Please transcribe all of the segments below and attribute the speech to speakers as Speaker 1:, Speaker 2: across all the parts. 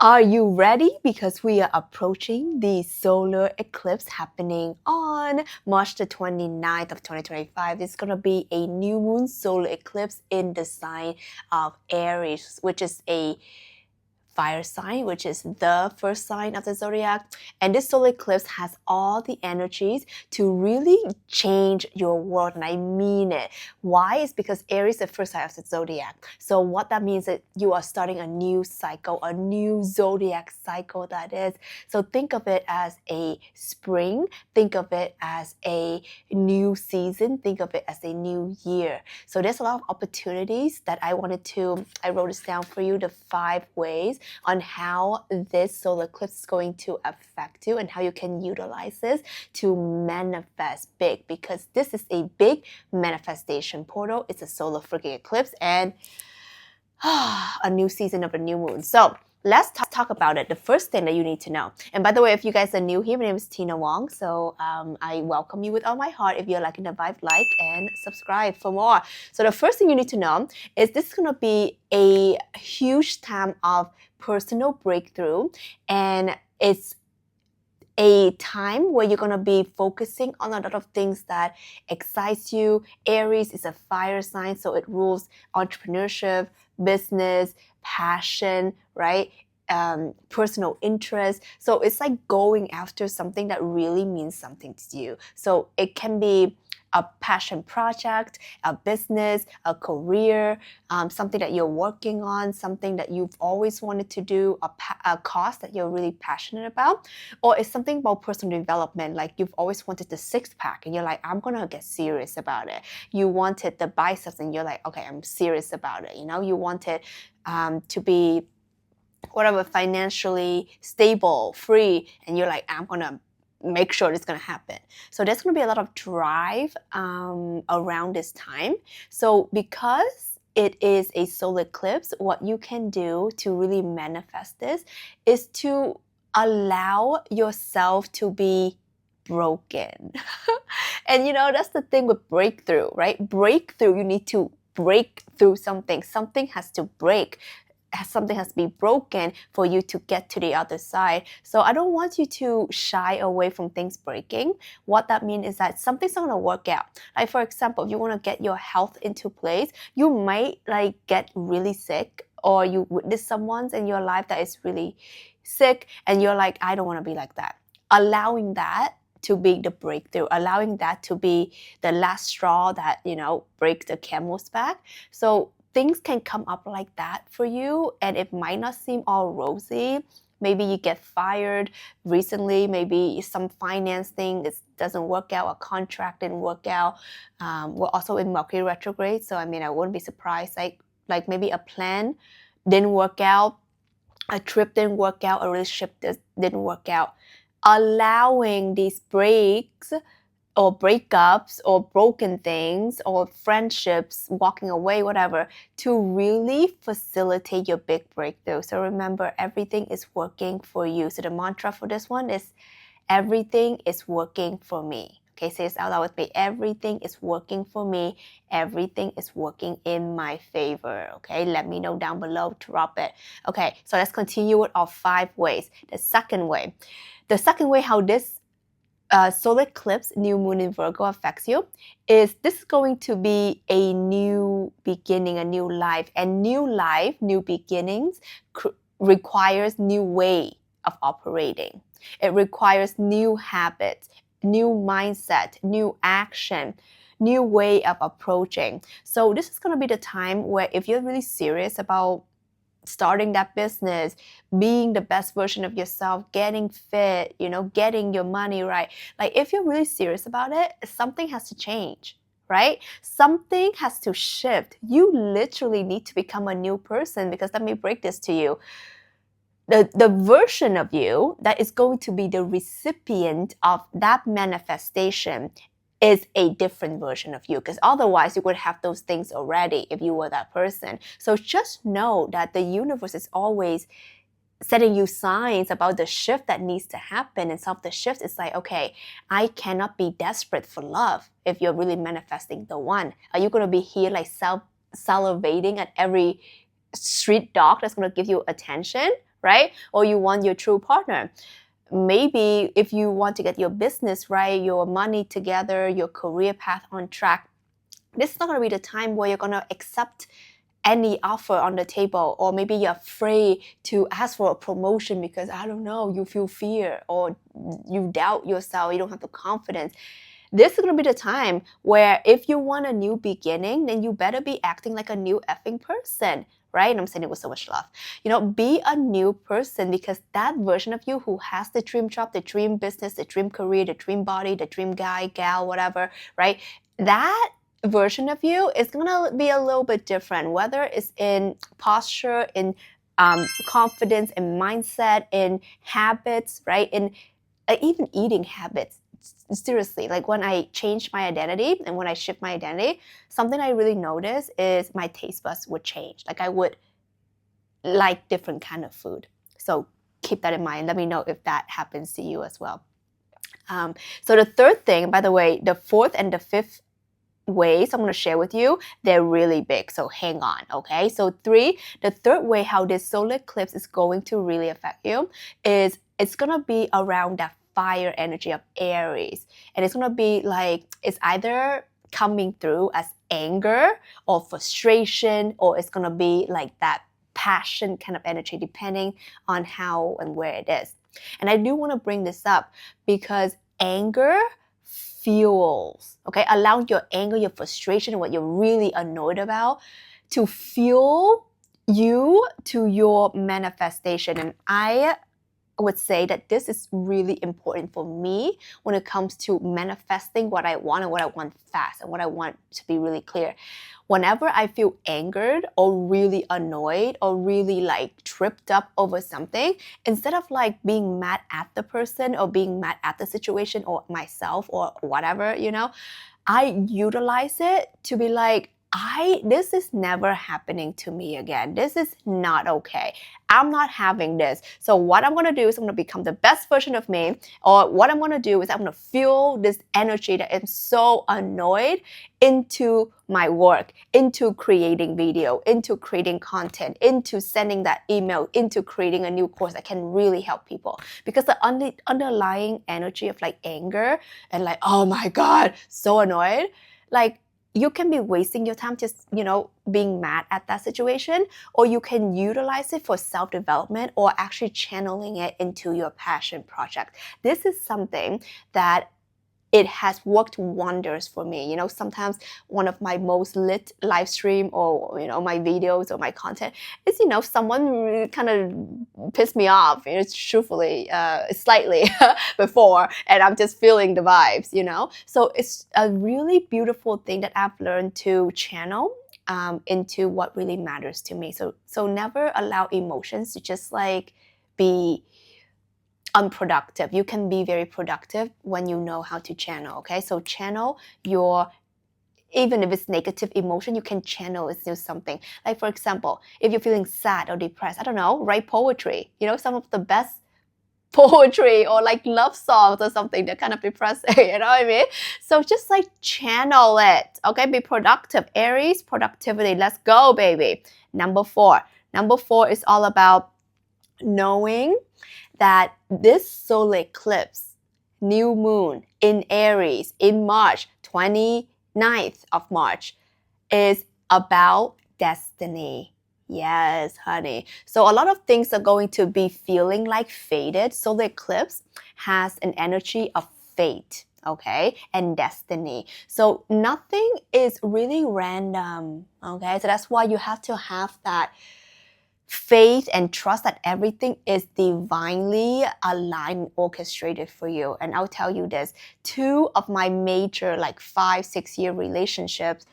Speaker 1: Are you ready? Because we are approaching the solar eclipse happening on March the 29th of 2025. It's going to be a new moon solar eclipse in the sign of Aries, which is a fire sign, which is the first sign of the zodiac. And this solar eclipse has all the energies to really change your world. And I mean it. Why? It's because Aries is the first sign of the zodiac. So what that means is that you are starting a new cycle, a new zodiac cycle that is. So think of it as a spring. Think of it as a new season. Think of it as a new year. So there's a lot of opportunities that I wrote this down for you, the 5 ways on how this solar eclipse is going to affect you and how you can utilize this to manifest big, because this is a big manifestation portal. It's a solar freaking eclipse and a new season of a new moon. So let's talk about it. The first thing that you need to know. And by the way, if you guys are new here, my name is Tina Wong. So I welcome you with all my heart. If you're liking the vibe, like and subscribe for more. So the first thing you need to know is this is going to be a huge time of personal breakthrough, and it's a time where you're going to be focusing on a lot of things that excites you. Aries is a fire sign, so it rules entrepreneurship, business, passion, right? Personal interest. So it's like going after something that really means something to you. So it can be a passion project, a business, a career, something that you're working on, something that you've always wanted to do, a cause that you're really passionate about, or it's something about personal development, like you've always wanted the 6-pack and you're like, I'm gonna get serious about it. You wanted the biceps and you're like, okay, I'm serious about it. You know, you wanted to be whatever, financially stable, free, and you're like, I'm gonna make sure it's gonna happen. So there's gonna be a lot of drive around this time. So because it is a solar eclipse, what you can do to really manifest this is to allow yourself to be broken. And you know, that's the thing with breakthrough, right? Breakthrough, you need to break through something. Something has to break. Something has to be broken for you to get to the other side. So I don't want you to shy away from things breaking. What that means is that something's not going to work out. Like for example, if you want to get your health into place, you might like get really sick, or you witness someone in your life that is really sick and you're like, I don't want to be like that. Allowing that to be the breakthrough, allowing that to be the last straw that, you know, breaks the camel's back. So things can come up like that for you, and it might not seem all rosy. Maybe you get fired recently. Maybe some finance thing doesn't work out. A contract didn't work out. We're also in Mercury retrograde, so I mean, I wouldn't be surprised. Like maybe a plan didn't work out, a trip didn't work out, a relationship didn't work out. Allowing these breaks or breakups or broken things or friendships, walking away, whatever, to really facilitate your big breakthrough. So remember, everything is working for you. So the mantra for this one is, everything is working for me. Okay, say this out loud with me. Everything is working for me. Everything is working in my favor. Okay, let me know down below, drop it. Okay, so let's continue with our 5 ways. The second way how this solar eclipse, new moon in Virgo, affects you is this is going to be a new beginning, a new life. And new life, new beginnings requires new way of operating. It requires new habits, new mindset, new action, new way of approaching. So this is going to be the time where if you're really serious about starting that business, being the best version of yourself, getting fit, you know, getting your money right. Like if you're really serious about it, something has to change, right? Something has to shift. You literally need to become a new person, because let me break this to you. The version of you that is going to be the recipient of that manifestation is a different version of you, because otherwise you would have those things already if you were that person. So just know that the universe is always setting you signs about the shift that needs to happen. And some of the shift is like, okay, I cannot be desperate for love if you're really manifesting the one. Are you going to be here like salivating at every street dog that's going to give you attention, right? Or you want your true partner. Maybe if you want to get your business right, your money together, your career path on track, this is not going to be the time where you're going to accept any offer on the table, or maybe you're afraid to ask for a promotion because, I don't know, you feel fear or you doubt yourself, you don't have the confidence. This is going to be the time where if you want a new beginning, then you better be acting like a new effing person, right? And I'm saying it with so much love. Be a new person, because that version of you who has the dream job, the dream business, the dream career, the dream body, the dream guy, gal, whatever, right? That version of you is going to be a little bit different, whether it's in posture, in confidence, in mindset, in habits, right? In even eating habits. Seriously, like when I changed my identity and when I shift my identity, something I really noticed is my taste buds would change. Like I would like different kind of food. So keep that in mind. Let me know if that happens to you as well. So the third thing, by the way, the fourth and the fifth ways I'm going to share with you, they're really big, so hang on, okay? So the third way how this solar eclipse is going to really affect you is it's going to be around that fire energy of Aries. And it's going to be like, it's either coming through as anger or frustration, or it's going to be like that passion kind of energy, depending on how and where it is. And I do want to bring this up because anger fuels, okay? Allow your anger, your frustration, what you're really annoyed about to fuel you to your manifestation. And I would say that this is really important for me when it comes to manifesting what I want and what I want fast and what I want to be really clear. Whenever I feel angered or really annoyed or really like tripped up over something, instead of like being mad at the person or being mad at the situation or myself or whatever, I utilize it to be like, this is never happening to me again. This is not okay. I'm not having this. So what I'm going to do is I'm going to become the best version of me. Or what I'm going to do is I'm going to fuel this energy that I'm so annoyed into my work, into creating video, into creating content, into sending that email, into creating a new course that can really help people. Because the underlying energy of like anger and like, oh my God, so annoyed, like, you can be wasting your time just, being mad at that situation, or you can utilize it for self-development or actually channeling it into your passion project. This is something that it has worked wonders for me. Sometimes one of my most lit live stream or, my videos or my content is, someone kind of pissed me off, truthfully, slightly before, and I'm just feeling the vibes, So it's a really beautiful thing that I've learned to channel into what really matters to me. So never allow emotions to just like be unproductive. You can be very productive when you know how to channel, okay? So channel even if it's negative emotion, you can channel it into something. Like for example, if you're feeling sad or depressed, I don't know, write poetry. Some of the best poetry or like love songs or something that kind of depressing, you know what I mean? So just like channel it, okay? Be productive. Aries, productivity. Let's go, baby. Number four is all about knowing that this solar eclipse, new moon in Aries in March, 29th of March, is about destiny. Yes, honey. So a lot of things are going to be feeling like fated. Solar eclipse has an energy of fate, okay, and destiny. So nothing is really random, okay? So that's why you have to have that faith and trust that everything is divinely aligned, orchestrated for you. And I'll tell you this, 2 of my major like 5-6 year relationships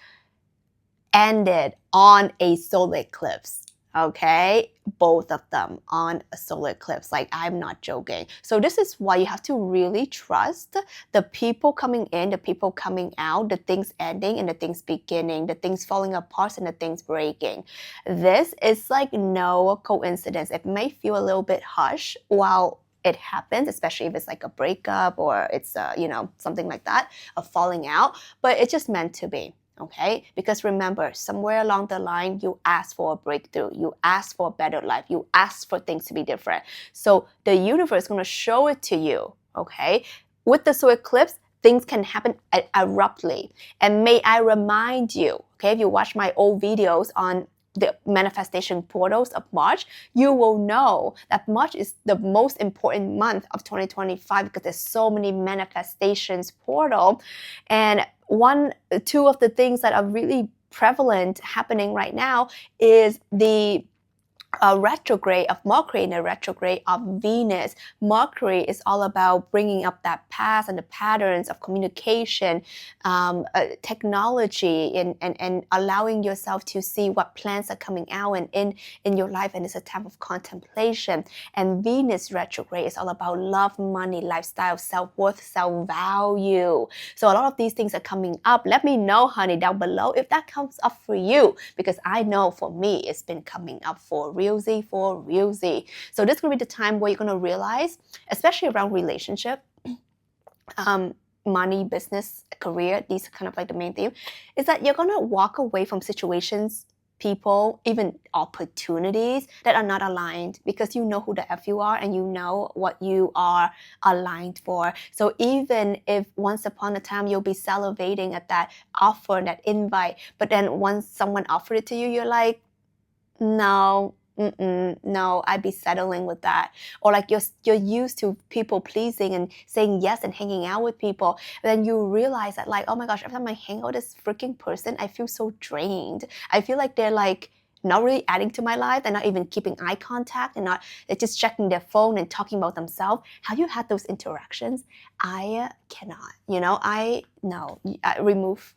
Speaker 1: ended on a solar eclipse. Okay, both of them on a solar eclipse. Like, I'm not joking. So this is why you have to really trust the people coming in, the people coming out, the things ending and the things beginning, the things falling apart and the things breaking. This is like no coincidence. It may feel a little bit harsh while it happens, especially if it's like a breakup or it's something like that, a falling out, but it's just meant to be. Okay, because remember, somewhere along the line, you asked for a breakthrough, you asked for a better life, you asked for things to be different. So the universe is going to show it to you. Okay, with the solar eclipse, things can happen abruptly. And may I remind you, okay, if you watch my old videos on the manifestation portals of March, you will know that March is the most important month of 2025 because there's so many manifestations portal. And two of the things that are really prevalent happening right now is the retrograde of Mercury and a retrograde of Venus. Mercury is all about bringing up that past and the patterns of communication, technology, and allowing yourself to see what plans are coming out and in your life, and it's a time of contemplation. And Venus retrograde is all about love, money, lifestyle, self-worth, self-value. So a lot of these things are coming up. Let me know, honey, down below if that comes up for you, because I know for me it's been coming up for realsy. So this is going to be the time where you're going to realize, especially around relationship, money, business, career, these are kind of like the main theme, is that you're going to walk away from situations, people, even opportunities that are not aligned, because you know who the F you are and you know what you are aligned for. So even if once upon a time you'll be salivating at that offer, that invite, but then once someone offered it to you, you're like, no, no, I'd be settling with that. Or like you're used to people pleasing and saying yes and hanging out with people. And then you realize that, like, oh my gosh, every time I hang out with this freaking person, I feel so drained. I feel like they're like not really adding to my life. They're not even keeping eye contact, and they're just checking their phone and talking about themselves. Have you had those interactions? I cannot. Remove.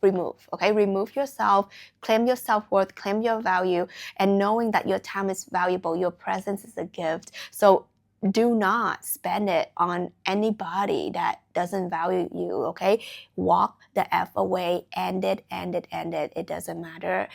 Speaker 1: Okay, remove yourself, claim your self-worth, claim your value, and knowing that your time is valuable, your presence is a gift. So do not spend it on anybody that doesn't value you, okay? Walk the F away, end it. It doesn't matter.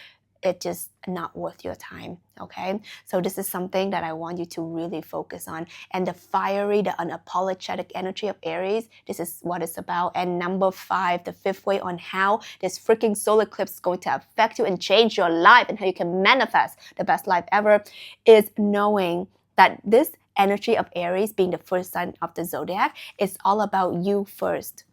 Speaker 1: It's just not worth your time, okay? So this is something that I want you to really focus on. And the fiery, the unapologetic energy of Aries, this is what it's about. And number 5, the 5th way on how this freaking solar eclipse is going to affect you and change your life and how you can manifest the best life ever, is knowing that this energy of Aries, being the first sign of the zodiac, is all about you first.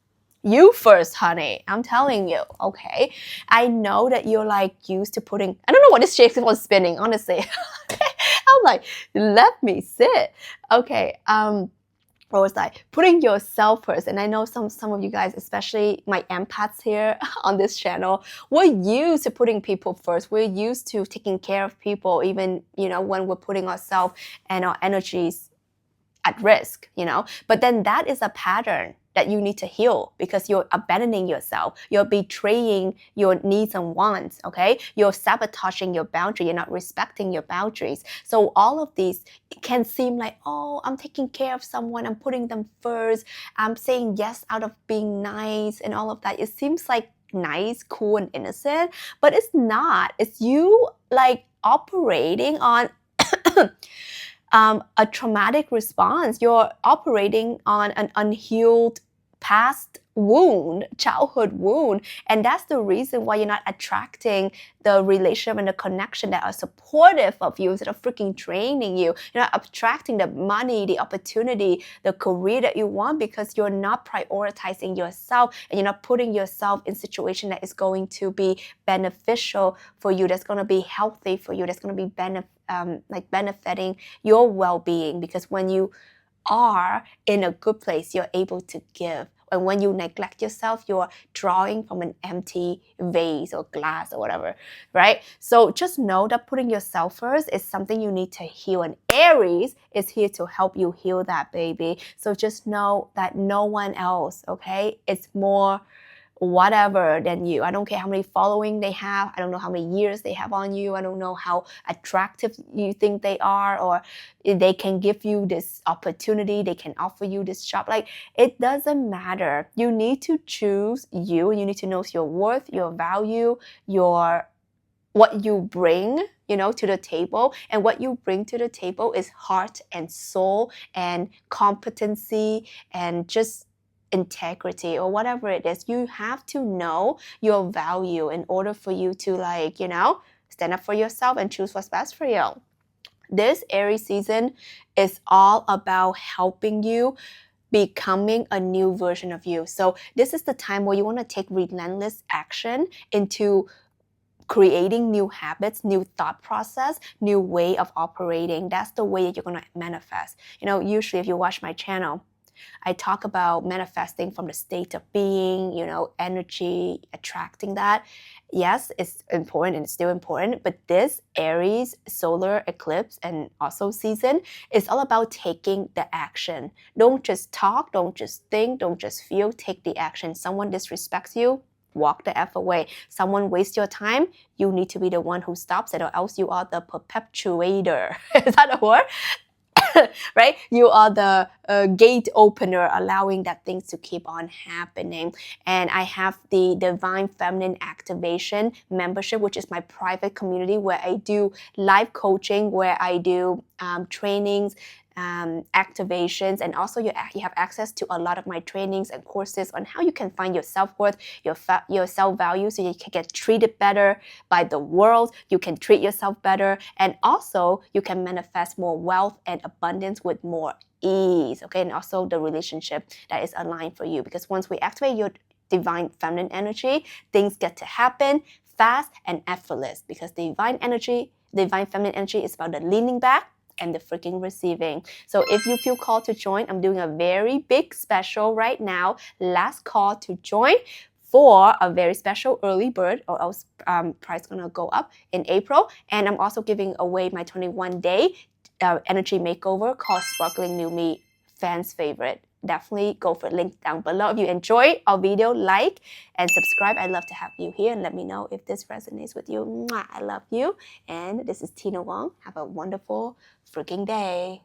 Speaker 1: You first, honey. I'm telling you, okay? I know that you're like used to putting, I don't know what this shake was spinning, honestly. I'm like, let me sit. Okay, what was I? Putting yourself first. And I know some of you guys, especially my empaths here on this channel, we're used to putting people first. We're used to taking care of people, even, when we're putting ourselves and our energies at risk, But then that is a pattern that you need to heal, because you're abandoning yourself. You're betraying your needs and wants, okay? You're sabotaging your boundary. You're not respecting your boundaries. So all of these can seem like, oh, I'm taking care of someone. I'm putting them first. I'm saying yes out of being nice and all of that. It seems like nice, cool, and innocent, but it's not. It's you like operating on a traumatic response. You're operating on an unhealed past wound, childhood wound. And that's the reason why you're not attracting the relationship and the connection that are supportive of you instead of freaking draining you. You're not attracting the money, the opportunity, the career that you want, because you're not prioritizing yourself and you're not putting yourself in a situation that is going to be beneficial for you, that's going to be healthy for you, that's going to be benefiting your well-being. Because when you are in a good place, you're able to give. And when you neglect yourself, you're drawing from an empty vase or glass or whatever, right? So just know that putting yourself first is something you need to heal. And Aries is here to help you heal that, baby. So just know that no one else, okay? It's more whatever than you. I don't care how many following they have. I don't know how many years they have on you. I don't know how attractive you think they are, or they can give you this opportunity. They can offer you this job. Like, it doesn't matter. You need to choose you, and you need to know your worth, your value, what you bring, to the table. And what you bring to the table is heart and soul and competency and just integrity or whatever it is. You have to know your value in order for you to stand up for yourself and choose what's best for you. This Aries season is all about helping you becoming a new version of you. So this is the time where you want to take relentless action into creating new habits, new thought process, new way of operating. That's the way that you're going to manifest. Usually if you watch my channel, I talk about manifesting from the state of being, energy, attracting that. Yes, it's important and it's still important, but this Aries solar eclipse and also season is all about taking the action. Don't just talk, don't just think, don't just feel, take the action. Someone disrespects you, walk the F away. Someone wastes your time, you need to be the one who stops it, or else you are the perpetuator. Is that a word? Right? You are the gate opener, allowing that things to keep on happening. And I have the Divine Feminine Activation membership, which is my private community where I do live coaching, where I do trainings, activations, and also you have access to a lot of my trainings and courses on how you can find your self-worth, your self-value, so you can get treated better by the world, you can treat yourself better, and also you can manifest more wealth and abundance with more ease, okay? And also the relationship that is aligned for you, because once we activate your divine feminine energy, things get to happen fast and effortless, because divine feminine energy is about the leaning back and the freaking receiving. So if you feel called to join, I'm doing a very big special right now. Last call to join for a very special early bird, or else price gonna go up in April. And I'm also giving away my 21-day energy makeover called Sparkling New Me, fans favorite. Definitely go for the link down below. If you enjoy our video, like and subscribe. I'd love to have you here, and let me know if this resonates with you. Mwah, I love you. And this is Tina Wong. Have a wonderful freaking day.